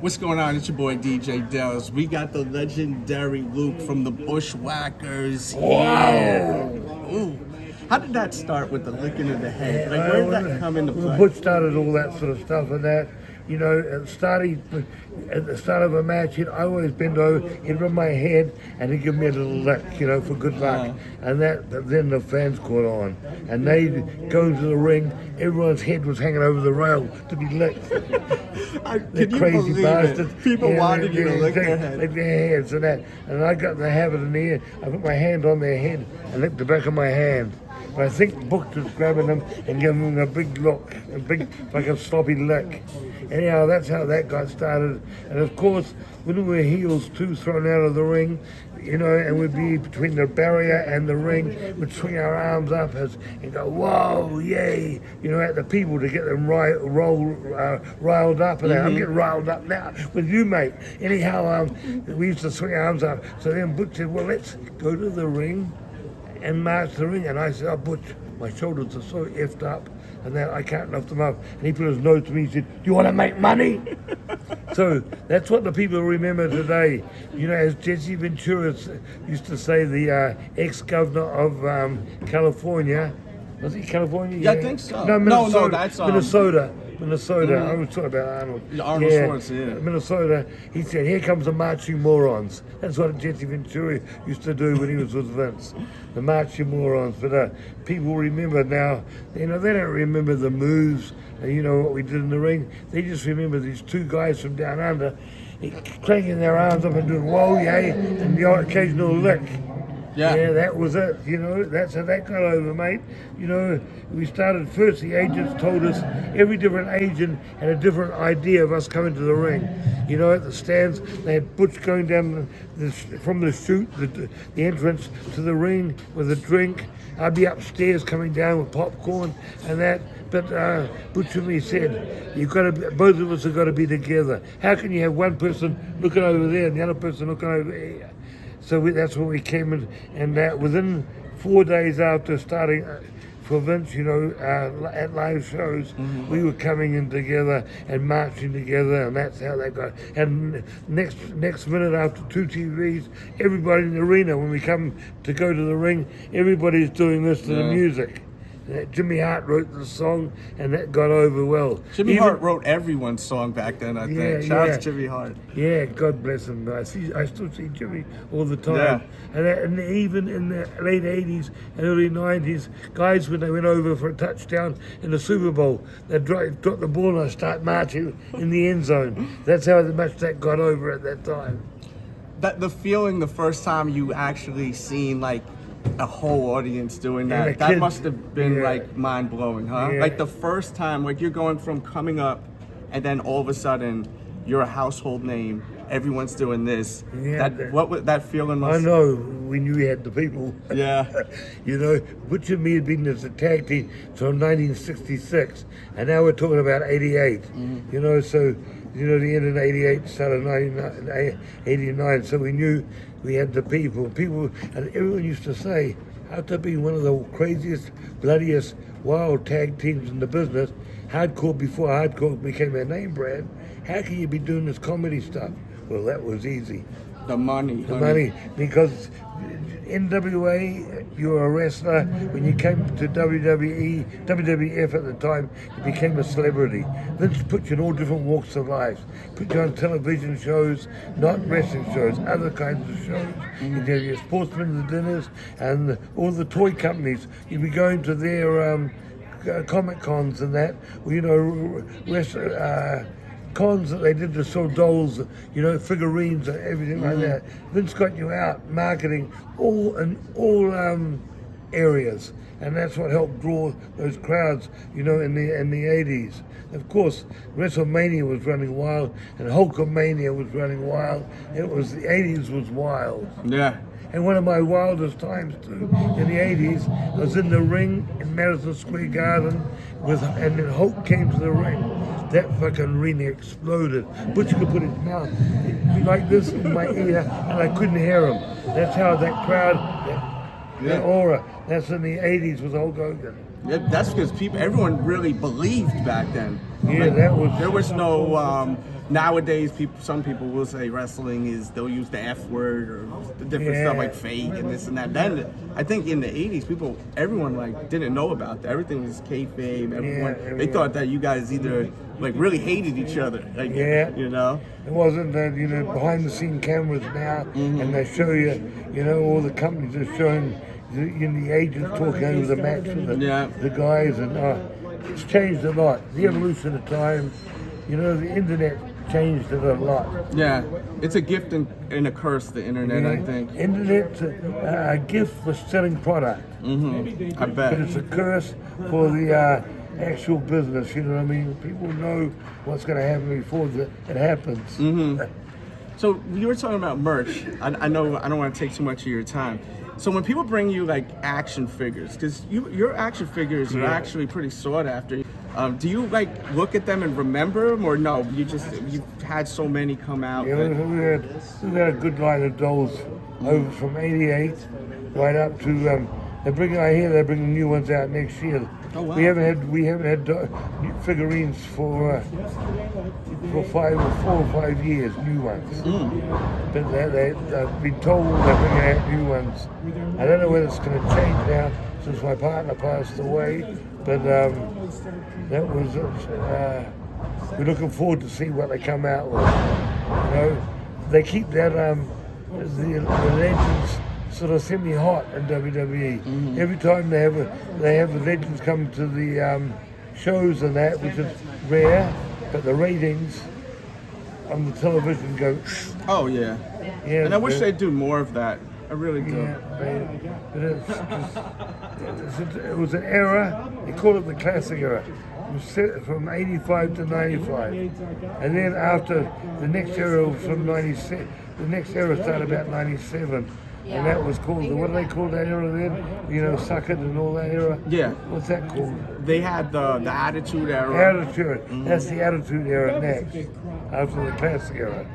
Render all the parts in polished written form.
What's going on? It's your boy DJ Delz. We got the legendary Luke from the Bushwackers. Wow! Ooh. How did that start with the licking of the head? Like, where did that come into play? Butch started all that sort of stuff and that. You know, at the start of a match, I always bend over, he'd rub my head, and he'd give me a little lick, you know, for good luck. And then the fans caught on. And they'd go into the ring, everyone's head was hanging over the rail to be licked. Can you crazy believe bastards. it? People wanted you to lick their head. Lick their heads and that. And I got in the habit in the air, I put my hand on their head and licked the back of my hand. But I think Butch was grabbing them and giving them a big look, like a sloppy lick. Anyhow, that's how that got started. And of course, when we were heels too, thrown out of the ring, you know, and we'd be between the barrier and the ring, we'd swing our arms up and go, whoa, yay, you know, at the people to get them riled up. And I'm getting riled up now with you, mate. Anyhow, we used to swing our arms up. So then Butch said, well, let's go to the ring and march the ring. And I said, oh, Butch, my shoulders are so effed up and that I can't lift them up. And he put his nose to me and said, do you want to make money? So that's what the people remember today. You know, as Jesse Ventura used to say, the ex-governor of California, was he California? Yeah, I think so. No, Minnesota. No, that's Minnesota. I was talking about Arnold. Arnold Schwarzenegger, yeah. Minnesota. He said, here comes the marching morons. That's what Jesse Ventura used to do when he was with Vince. The marching morons. But people remember now, you know, they don't remember the moves, you know, what we did in the ring. They just remember these two guys from down under cranking their arms up and doing whoa, yay, and the occasional lick. Yeah, that was it. You know, that's how that got over, mate. You know, we started first, the agents told us, every different agent had a different idea of us coming to the ring. You know, at the stands, they had Butch going down from the chute, the entrance to the ring with a drink. I'd be upstairs coming down with popcorn and that. But Butch and me said, both of us have got to be together. How can you have one person looking over there and the other person looking over here? So that's when we came in, and within 4 days after starting for Vince, you know, at live shows, we were coming in together and marching together, and that's how that got. And next minute after 2 TVs, everybody in the arena, when we come to go to the ring, everybody's doing this to the music. Jimmy Hart wrote the song, and that got over well. Jimmy Hart wrote everyone's song back then, I think. Shout out to Jimmy Hart. Yeah, God bless him. I still see Jimmy all the time. Yeah. And even in the late 80s and early 90s, guys, when they went over for a touchdown in the Super Bowl, they'd drop the ball and start marching in the end zone. That's how much that got over at that time. The feeling the first time you actually seen, like, a whole audience doing that. That must have been like mind blowing, huh? Yeah. Like the first time, like you're going from coming up and then all of a sudden you're a household name. Everyone's doing this. Yeah, what was that feeling? I know, we knew we had the people. Yeah. You know, Butch and me had been as a tag team from 1966, and now we're talking about 88. You know, so, you know, the end of 88, started 89, so we knew we had the people, and everyone used to say, after being one of the craziest, bloodiest, wild tag teams in the business, hardcore before hardcore became a name brand, how can you be doing this comedy stuff? Well, that was easy. The money. Because NWA, you were a wrestler. When you came to WWE, WWF at the time, you became a celebrity. Vince put you in all different walks of life. Put you on television shows, not wrestling shows, other kinds of shows. You'd have your sportsmen's dinners and all the toy companies. You'd be going to their Comic Cons and that, you know, cons that they did to sell dolls, you know, figurines and everything like that. Vince got you out marketing all areas, and that's what helped draw those crowds, you know, in the 80s. Of course, WrestleMania was running wild, and Hulkamania was running wild. The 80s was wild. Yeah. And one of my wildest times too, in the 80s, I was in the ring in Madison Square Garden, and then Hulk came to the ring. That fucking arena exploded. Butch could put his mouth like this in my ear, and I couldn't hear him. That's how that crowd, that aura, that's in the 80s with Hulk Hogan. Yeah, that's because everyone really believed back then. Yeah, Like, that was. there was no. Nowadays, some people will say wrestling is, they'll use the F word or the different stuff like fake and this and that. Then I think in the '80s, everyone like didn't know about that. Everything was kayfabe. Everyone they thought that you guys either like really hated each other. Like, you know. It wasn't that, behind the scene cameras now, and they show you, all the companies are showing the agents talking over the match with the guys, and it's changed a lot. The evolution of time, the internet changed it a lot. Yeah, it's a gift and a curse, the internet, I think. Internet's a gift for selling product. I bet. But it's a curse for the actual business, you know what I mean? People know what's going to happen before it happens. So you were talking about merch. I know I don't want to take too much of your time. So when people bring you like action figures, because your action figures are actually pretty sought after. Do you like look at them and remember them, or no? You've had so many come out. Yeah, we had a good line of dolls over from '88 right up to. They're bringing new ones out next year. Oh wow! We haven't had figurines for 4 or 5 years, new ones. But they've been told they're bringing out new ones. I don't know whether it's going to change now since my partner passed away, but that was. We're looking forward to see what they come out with. They keep that the legends sort of semi-hot in WWE. Every time they have the legends come to the shows and that, which is rare, but the ratings on the television go. Oh yeah. And I wish they'd do more of that. I really do. Yeah, but it was an era. They call it the classic era. It was set from '85 to '95, and then after the next era was from '96. The next era started about '97. And that was called, what do they call that era then? Suck It and all that era? Yeah. What's that called? They had the Attitude Era. Attitude. That's the Attitude Era next, after the Classic Era.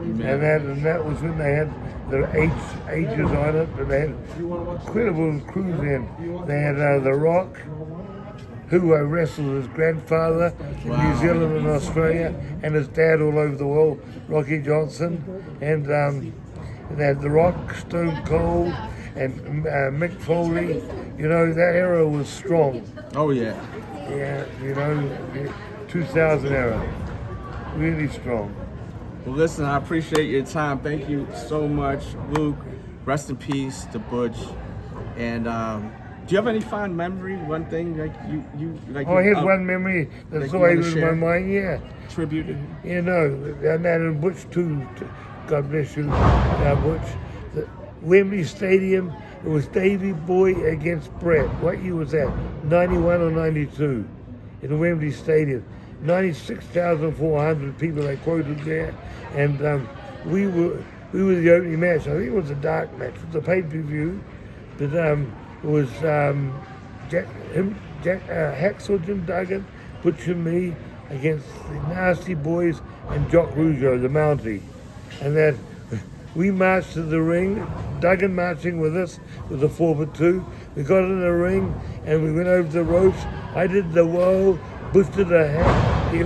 And that was when they had their ages on it, but they had incredible crews in. They had The Rock, who wrestled his grandfather in New Zealand and Australia, and his dad all over the world, Rocky Johnson, and they had The Rock, Stone Cold, and Mick Foley. That era was strong. Oh yeah. Yeah, 2000 era, really strong. Well, listen, I appreciate your time. Thank you so much, Luke. Rest in peace to Butch. And do you have any fond memory? One thing like you like? Oh, here's one memory that's always in my mind. Yeah. Tribute. And that in Butch too. God bless you, Butch. The Wembley Stadium. It was Davey Boy against Brett. What year was that? 91 or 92? In Wembley Stadium. 96,400 people they quoted there, and we were the opening match. I think it was a dark match. It was a pay-per-view, but it was Hacksaw Jim Dugan, Butch and me against the Nasty Boys and Jock Rougeau, the Mountie, and that we marched to the ring. Dugan marching with us with a 4x2. We got in the ring and we went over the ropes. I did the whoa. Butch did the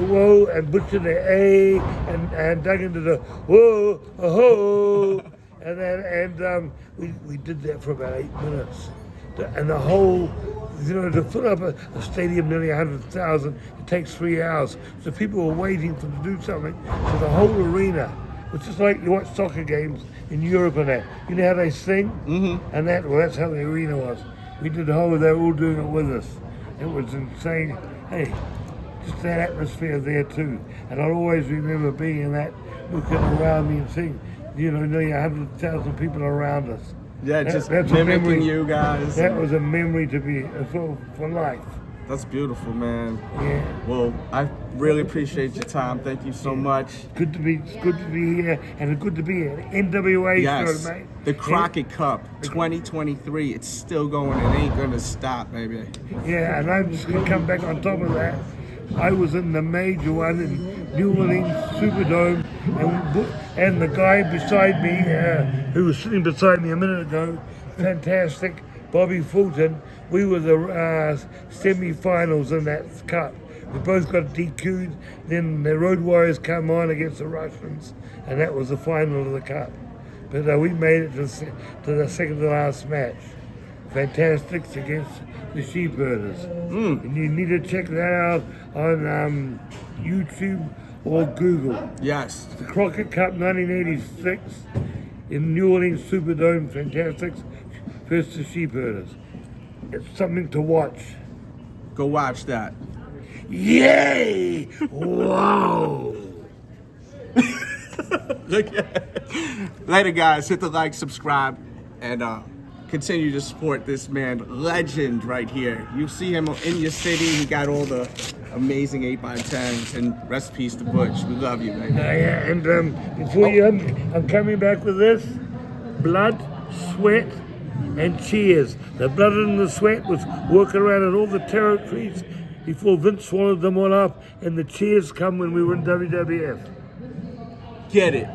whoa, and Butch did the A, and Dugan did the whoa, a ho, and we did that for about 8 minutes, and the whole, to fill up a stadium nearly 100,000, it takes 3 hours. So people were waiting to do something for the whole arena, which is like you watch soccer games in Europe and that. You know how they sing, and that's how the arena was. We did the whole. They were all doing it with us. It was insane. Hey, just that atmosphere there too. And I'll always remember being in that, looking around me and seeing, nearly 100,000 people around us. Yeah, just mimicking you guys. That was a memory to be for life. That's beautiful, man. Yeah. Well, I really appreciate your time. Thank you so much. Good to be here, and it's good to be here. NWA show, mate. The Crockett Cup 2023. It's still going. It ain't gonna stop, baby. Yeah, and I'm just gonna come back on top of that. I was in the major one in New Orleans Superdome, and the guy beside me, who was sitting beside me a minute ago, fantastic, Bobby Fulton, We were the semi-finals in that cup. We both got DQ'd. Then the Road Warriors come on against the Russians, and that was the final of the cup. But we made it to the second to last match. Fantastics against the Sheepherders. And you need to check that out on YouTube or Google. Yes. The Crockett Cup 1986 in New Orleans Superdome. Fantastics versus the Sheepherders. It's something to watch. Go watch that. Yay! Whoa! Later, guys. Hit the like, subscribe, and continue to support this man, legend right here. You see him in your city. He got all the amazing 8x10s, and rest in peace to Butch. We love you, man. Yeah, and before you, I'm coming back with this: blood, sweat, and cheers. The blood and the sweat was working around in all the territories before Vince swallowed them all up, and the cheers come when we were in WWF. Get it.